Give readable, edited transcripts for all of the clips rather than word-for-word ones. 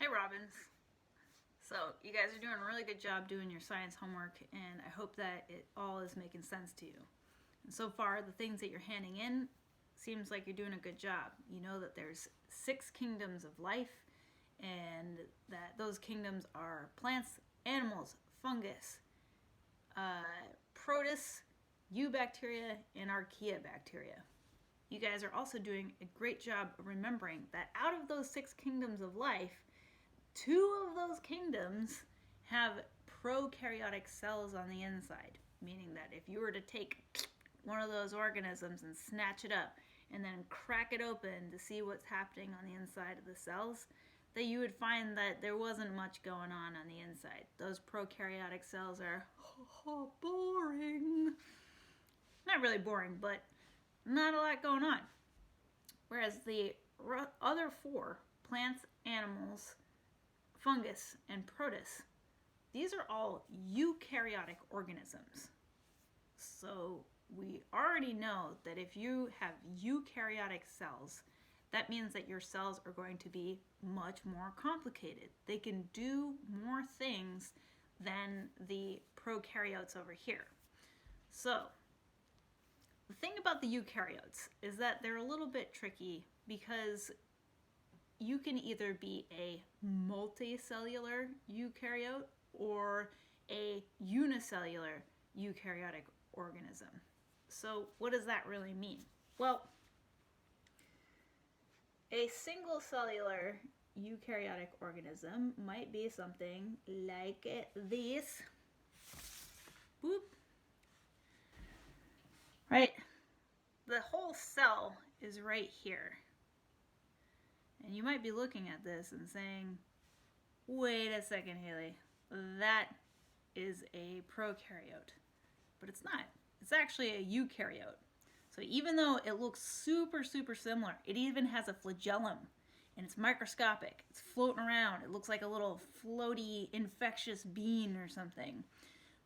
Hey Robbins. So you guys are doing a really good job doing your science homework, and I hope that it all is making sense to you. And so far, the things that you're handing in seems like you're doing a good job. You know that there's 6 kingdoms of life, and that those kingdoms are plants, animals, fungus, protists, eubacteria, and archaeobacteria. You guys are also doing a great job of remembering that out of those 6 kingdoms of life, 2 of those kingdoms have prokaryotic cells on the inside, meaning that if you were to take one of those organisms and snatch it up and then crack it open to see what's happening on the inside of the cells, that you would find that there wasn't much going on the inside. Those prokaryotic cells are boring. Not really boring, but not a lot going on. Whereas the other 4, plants, animals, fungus, and protists, these are all eukaryotic organisms. So we already know that if you have eukaryotic cells, that means that your cells are going to be much more complicated. They can do more things than the prokaryotes over here. So the thing about the eukaryotes is that they're a little bit tricky because you can either be a multicellular eukaryote or a unicellular eukaryotic organism. So what does that really mean? Well, a single cellular eukaryotic organism might be something like this. Boop. Right? The whole cell is right here. And you might be looking at this and saying, wait a second, Haley, that is a prokaryote. But it's not. It's actually a eukaryote. So even though it looks super similar, it even has a flagellum, and it's microscopic. It's floating around. It looks like a little floaty infectious bean or something.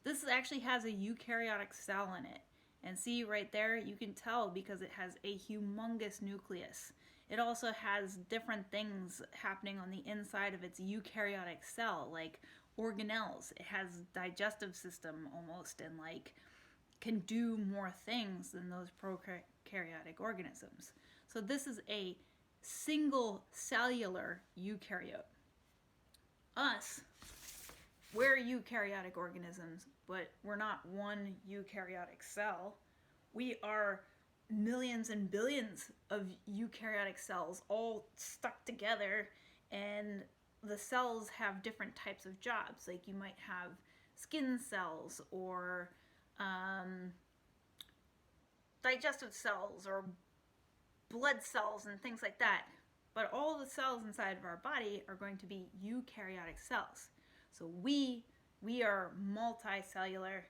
This actually has a eukaryotic cell in it. And see right there, you can tell because it has a humongous nucleus. It also has different things happening on the inside of its eukaryotic cell, like organelles. It has digestive system almost, and like can do more things than those prokaryotic organisms. So this is a single cellular eukaryote. Us, we're eukaryotic organisms, but we're not one eukaryotic cell. We are millions and billions of eukaryotic cells all stuck together, and the cells have different types of jobs. Like you might have skin cells or digestive cells or blood cells and things like that. But all the cells inside of our body are going to be eukaryotic cells. So we are multicellular.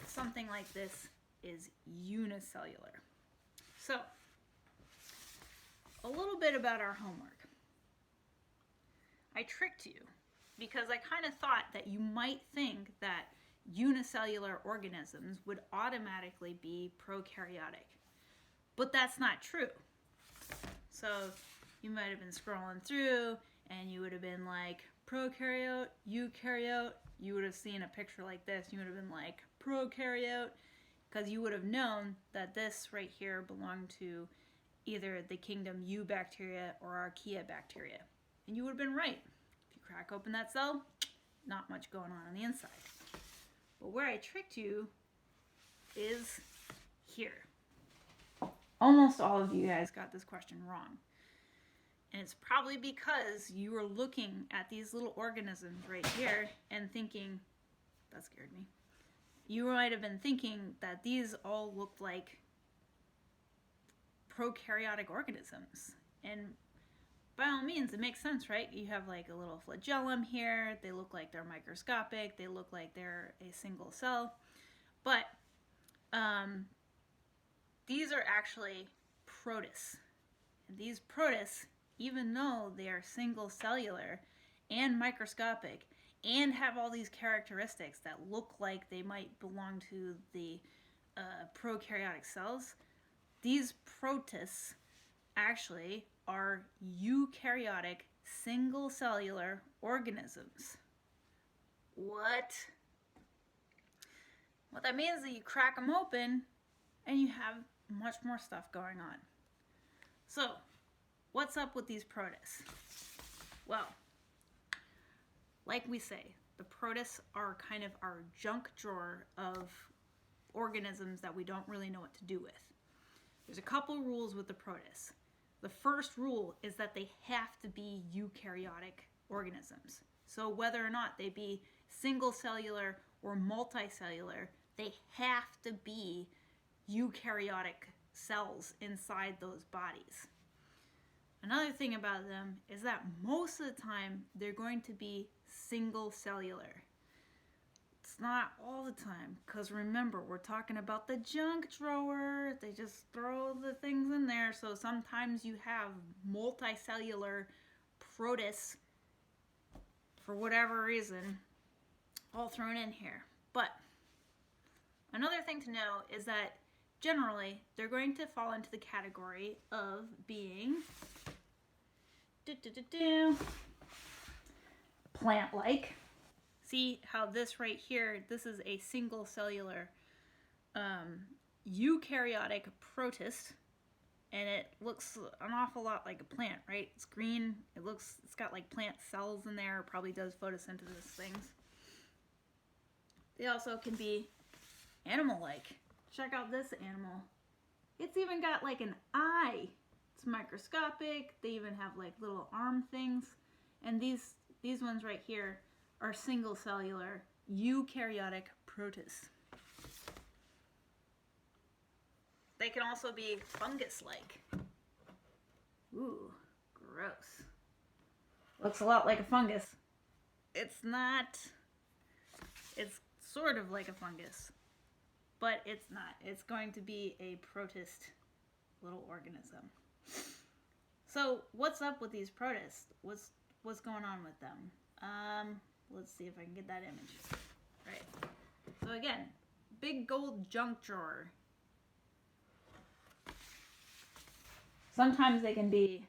Something like this is unicellular. So, a little bit about our homework. I tricked you because I kind of thought that you might think that unicellular organisms would automatically be prokaryotic. But that's not true. So you might have been scrolling through and you would have been like, prokaryote, eukaryote. You would have seen a picture like this. You would have been like, prokaryote, because you would have known that this right here belonged to either the kingdom Eubacteria or Archaeobacteria. And you would have been right. If you crack open that cell, not much going on the inside. But where I tricked you is here. Almost all of you guys got this question wrong. And it's probably because you were looking at these little organisms right here and thinking, that scared me. You might have been thinking that these all looked like prokaryotic organisms. And by all means, it makes sense, right? You have like a little flagellum here. They look like they're microscopic. They look like they're a single cell. But these are actually protists. And these protists, even though they are single cellular and microscopic and have all these characteristics that look like they might belong to the prokaryotic cells, these protists actually are eukaryotic single-cellular organisms. What? What that means is that you crack them open and you have much more stuff going on. So, what's up with these protists? Well, like we say, the protists are kind of our junk drawer of organisms that we don't really know what to do with. There's a couple rules with the protists. The first rule is that they have to be eukaryotic organisms. So whether or not they be single cellular or multicellular, they have to be eukaryotic cells inside those bodies. Another thing about them is that most of the time they're going to be single cellular. It's not all the time, because remember, we're talking about the junk drawer. They just throw the things in there. So sometimes you have multicellular protists for whatever reason all thrown in here. But another thing to know is that generally they're going to fall into the category of being plant-like. See how this right here, this is a single cellular eukaryotic protist, and it looks an awful lot like a plant, right? It's green, it's got like plant cells in there, it probably does photosynthesis things. They also can be animal-like. Check out this animal. It's even got like an eye. It's microscopic. They even have like little arm things. And these ones right here are single cellular eukaryotic protists. They can also be fungus-like. Ooh, gross. Looks a lot like a fungus. It's not. It's sort of like a fungus, but it's not. It's going to be a protist little organism. So what's up with these protists? What's going on with them? Let's see if I can get that image. Right. So again, big gold junk drawer. Sometimes they can be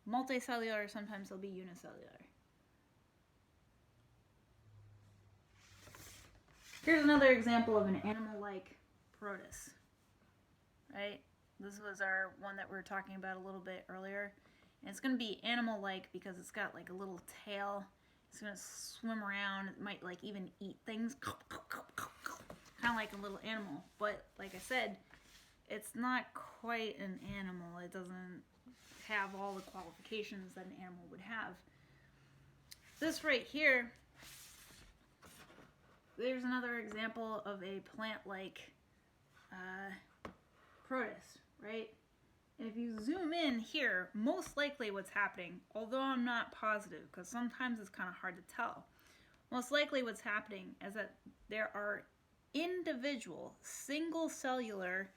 multicellular, sometimes they'll be unicellular. Here's another example of an animal-like protist. Right? This was our one that we were talking about a little bit earlier. And it's going to be animal-like because it's got like a little tail. It's going to swim around. It might like even eat things. Kind of like a little animal. But like I said, it's not quite an animal. It doesn't have all the qualifications that an animal would have. This right here, there's another example of a plant-like protist, right? And if you zoom in here, most likely what's happening, although I'm not positive, because sometimes it's kind of hard to tell, most likely what's happening is that there are individual single-cellular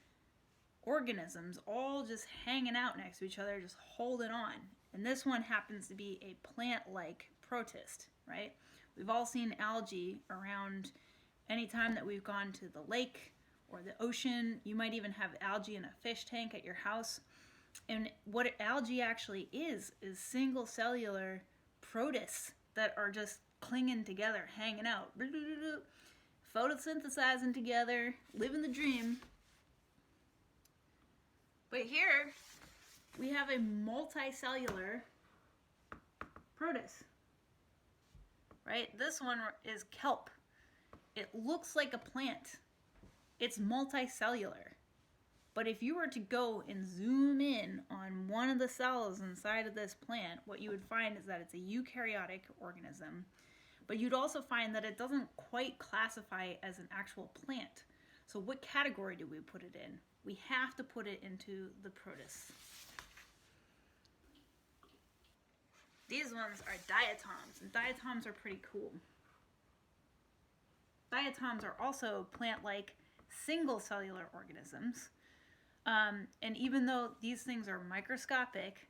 organisms all just hanging out next to each other, just holding on. And this one happens to be a plant-like protist, right? We've all seen algae around any time that we've gone to the lake or the ocean. You might even have algae in a fish tank at your house. And what algae actually is single cellular protists that are just clinging together, hanging out, photosynthesizing together, living the dream. But here we have a multicellular protist. Right? This one is kelp. It looks like a plant. It's multicellular. But if you were to go and zoom in on one of the cells inside of this plant, what you would find is that it's a eukaryotic organism. But you'd also find that it doesn't quite classify as an actual plant. So what category do we put it in? We have to put it into the protists. These ones are diatoms, and diatoms are pretty cool. Diatoms are also plant-like single-cellular organisms. And even though these things are microscopic,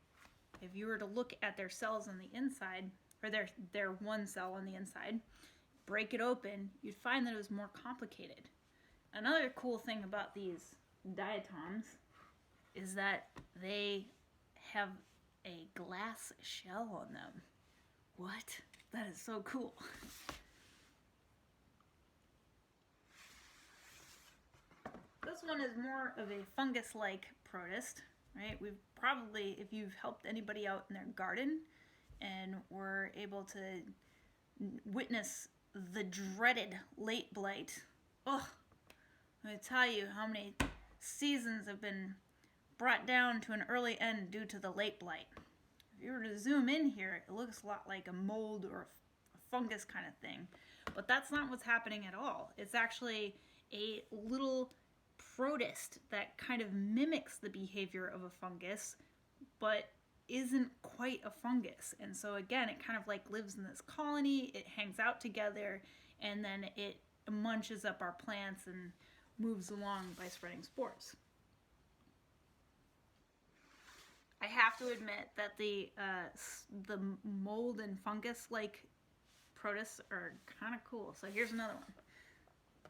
if you were to look at their cells on the inside, or their one cell on the inside, break it open, you'd find that it was more complicated. Another cool thing about these diatoms is that they have a glass shell on them. What? That is so cool. This one is more of a fungus-like protist, right? We've probably, if you've helped anybody out in their garden and were able to witness the dreaded late blight, ugh, let me tell you how many seasons have been brought down to an early end due to the late blight. If you were to zoom in here, it looks a lot like a mold or a fungus kind of thing, but that's not what's happening at all. It's actually a little protist that kind of mimics the behavior of a fungus, but isn't quite a fungus. And so again, it kind of like lives in this colony, it hangs out together, and then it munches up our plants and moves along by spreading spores. I have to admit that the mold and fungus-like protists are kind of cool. So here's another one.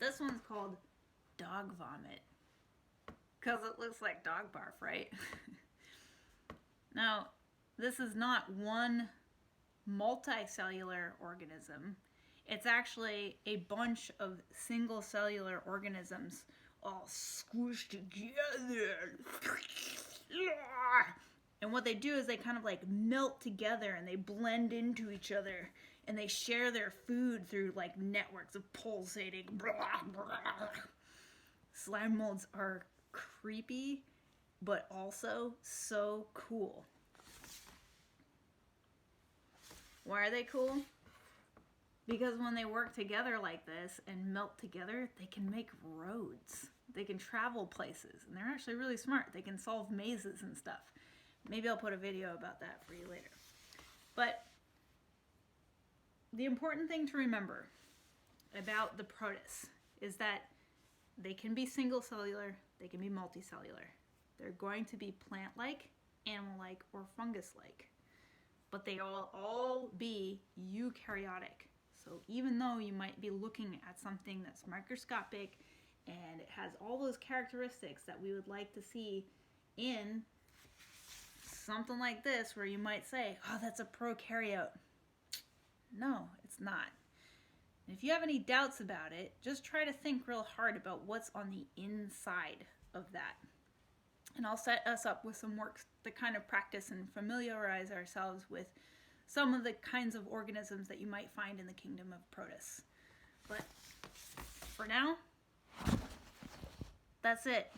This one's called dog vomit, because it looks like dog barf, right? Now, this is not one multicellular organism. It's actually a bunch of single cellular organisms all squished together. And what they do is they kind of like melt together and they blend into each other, and they share their food through like networks of pulsating. Slime molds are creepy, but also so cool. Why are they cool? Because when they work together like this and melt together, they can make roads. They can travel places, and they're actually really smart. They can solve mazes and stuff. Maybe I'll put a video about that for you later. But the important thing to remember about the protists is that they can be single cellular, they can be multicellular. They're going to be plant-like, animal-like, or fungus-like. But they all be eukaryotic. So even though you might be looking at something that's microscopic and it has all those characteristics that we would like to see in something like this, where you might say, oh, that's a prokaryote. No, it's not. If you have any doubts about it, just try to think real hard about what's on the inside of that. And I'll set us up with some work to kind of practice and familiarize ourselves with some of the kinds of organisms that you might find in the kingdom of protists. But for now, that's it.